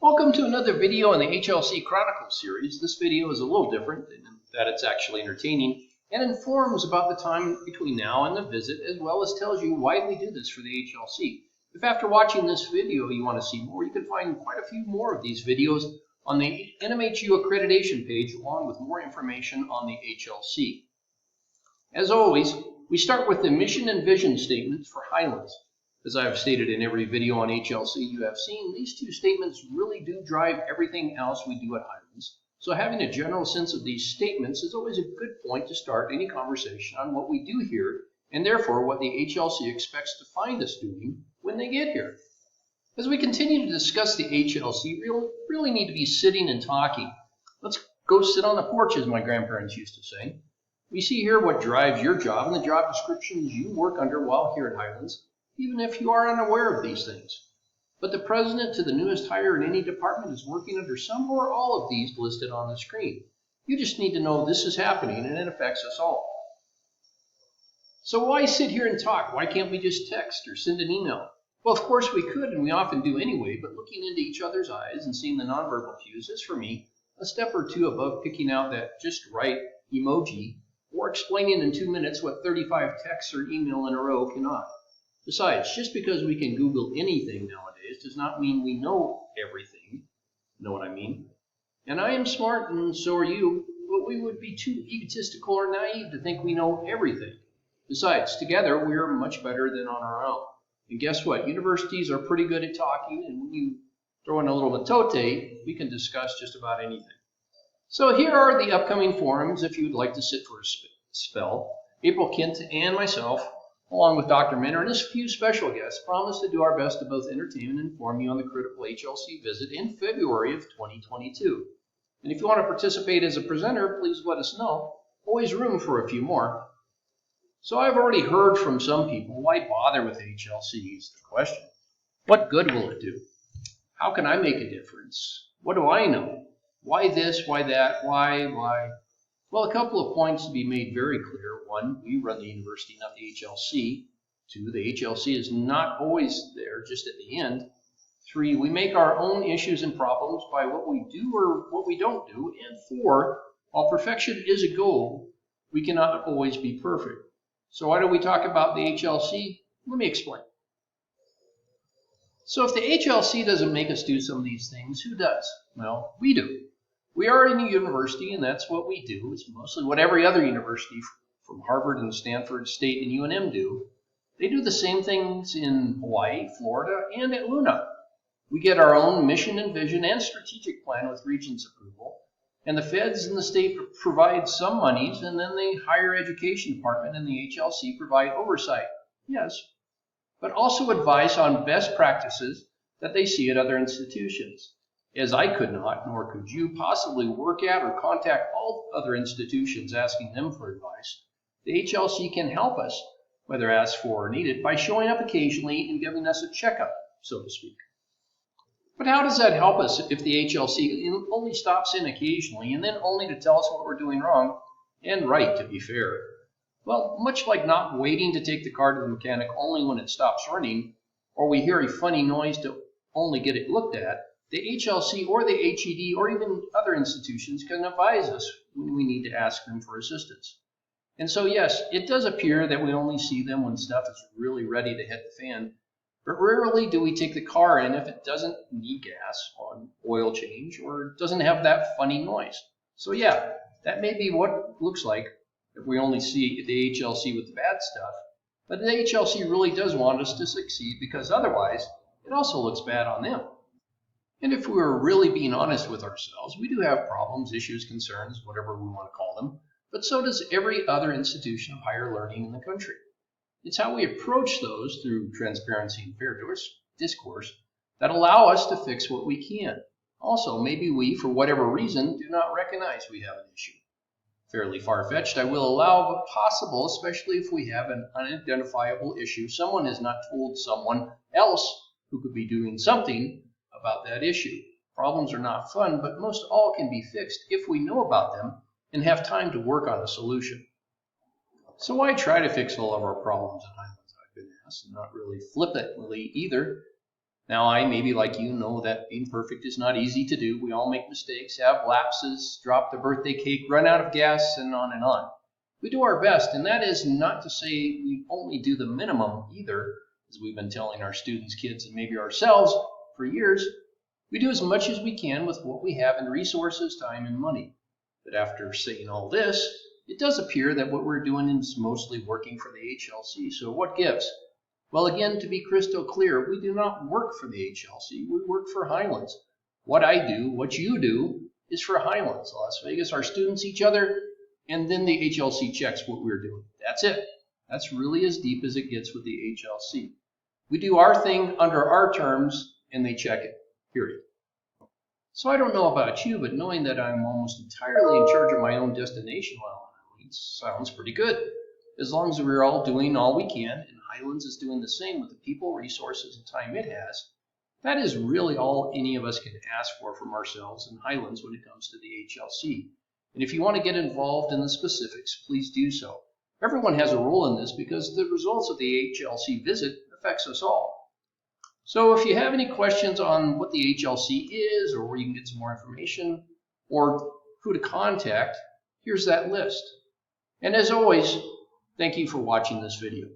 Welcome to another video in the HLC Chronicles series. This video is a little different in that it's actually entertaining and informs about the time between now and the visit, as well as tells you why we do this for the HLC. If after watching this video you want to see more, you can find quite a few more of these videos on the NMHU accreditation page, along with more information on the HLC. As always, we start with the mission and vision statements for Highlands. As I have stated in every video on HLC you have seen, these two statements really do drive everything else we do at Highlands. So having a general sense of these statements is always a good point to start any conversation on what we do here, and therefore what the HLC expects to find us doing when they get here. As we continue to discuss the HLC, we really need to be sitting and talking. Let's go sit on the porch, as my grandparents used to say. We see here what drives your job and the job descriptions you work under while here at Highlands, even if you are unaware of these things. But the president to the newest hire in any department is working under some or all of these listed on the screen. You just need to know this is happening and it affects us all. So why sit here and talk? Why can't we just text or send an email? Well, of course we could, and we often do anyway, but looking into each other's eyes and seeing the nonverbal cues is, for me, a step or two above picking out that just right emoji or explaining in 2 minutes what 35 texts or email in a row cannot. Besides, just because we can Google anything nowadays does not mean we know everything. Know what I mean? And I am smart, and so are you, but we would be too egotistical or naive to think we know everything. Besides, together we are much better than on our own. And guess what? Universities are pretty good at talking, and when you throw in a little matote, we can discuss just about anything. So here are the upcoming forums if you would like to sit for a spell. April Kent and myself, along with Dr. Minner and his few special guests, promise to do our best to both entertain and inform you on the critical HLC visit in February of 2022. And if you want to participate as a presenter, please let us know. Always room for a few more. So I've already heard from some people, why bother with HLC is the question. What good will it do? How can I make a difference? What do I know? Why this, why that, why? Well, a couple of points to be made very clear. One, we run the university, not the HLC. Two, the HLC is not always there, just at the end. Three, we make our own issues and problems by what we do or what we don't do. And four, while perfection is a goal, we cannot always be perfect. So why do we talk about the HLC? Let me explain. So if the HLC doesn't make us do some of these things, who does? Well, we do. We are in a university, and that's what we do. It's mostly what every other university from Harvard and Stanford State and UNM do. They do the same things in Hawaii, Florida, and at Luna. We get our own mission and vision and strategic plan with Regents approval. And the feds and the state provide some monies, and then the higher education department and the HLC provide oversight. Yes, but also advice on best practices that they see at other institutions. As I could not, nor could you, possibly work at or contact all other institutions asking them for advice, the HLC can help us, whether asked for or needed, by showing up occasionally and giving us a checkup, so to speak. But how does that help us if the HLC only stops in occasionally and then only to tell us what we're doing wrong and right, to be fair? Well, much like not waiting to take the car to the mechanic only when it stops running, or we hear a funny noise to only get it looked at, the HLC or the HED or even other institutions can advise us when we need to ask them for assistance. And so yes, it does appear that we only see them when stuff is really ready to hit the fan, but rarely do we take the car in if it doesn't need gas on oil change or doesn't have that funny noise. So yeah, that may be what it looks like if we only see the HLC with the bad stuff, but the HLC really does want us to succeed, because otherwise it also looks bad on them. And if we were really being honest with ourselves, we do have problems, issues, concerns, whatever we want to call them, but so does every other institution of higher learning in the country. It's how we approach those through transparency and fair discourse that allow us to fix what we can. Also, maybe we, for whatever reason, do not recognize we have an issue. Fairly far-fetched, I will allow, but possible, especially if we have an unidentifiable issue. Someone has not told someone else who could be doing something about that issue. Problems are not fun, but most all can be fixed if we know about them and have time to work on a solution. So why try to fix all of our problems at Highlands, I've been asked, and not really flippantly either. Now, I, maybe like you, know that being perfect is not easy to do. We all make mistakes, have lapses, drop the birthday cake, run out of gas, and on and on. We do our best, and that is not to say we only do the minimum either, as we've been telling our students, kids, and maybe ourselves for years. We do as much as we can with what we have in resources, time, and money. But after saying all this, it does appear that what we're doing is mostly working for the HLC. So what gives? Well, again, to be crystal clear, we do not work for the HLC. We work for Highlands. What I do, what you do, is for Highlands. Las Vegas, our students, each other, and then the HLC checks what we're doing. That's it. That's really as deep as it gets with the HLC. We do our thing under our terms, and they check it, period. So I don't know about you, but knowing that I'm almost entirely in charge of my own destination, well, it sounds pretty good. As long as we're all doing all we can, and Highlands is doing the same with the people, resources, and time it has, that is really all any of us can ask for from ourselves and Highlands when it comes to the HLC. And if you want to get involved in the specifics, please do so. Everyone has a role in this because the results of the HLC visit affects us all. So if you have any questions on what the HLC is, or where you can get some more information, or who to contact, here's that list. And as always, thank you for watching this video.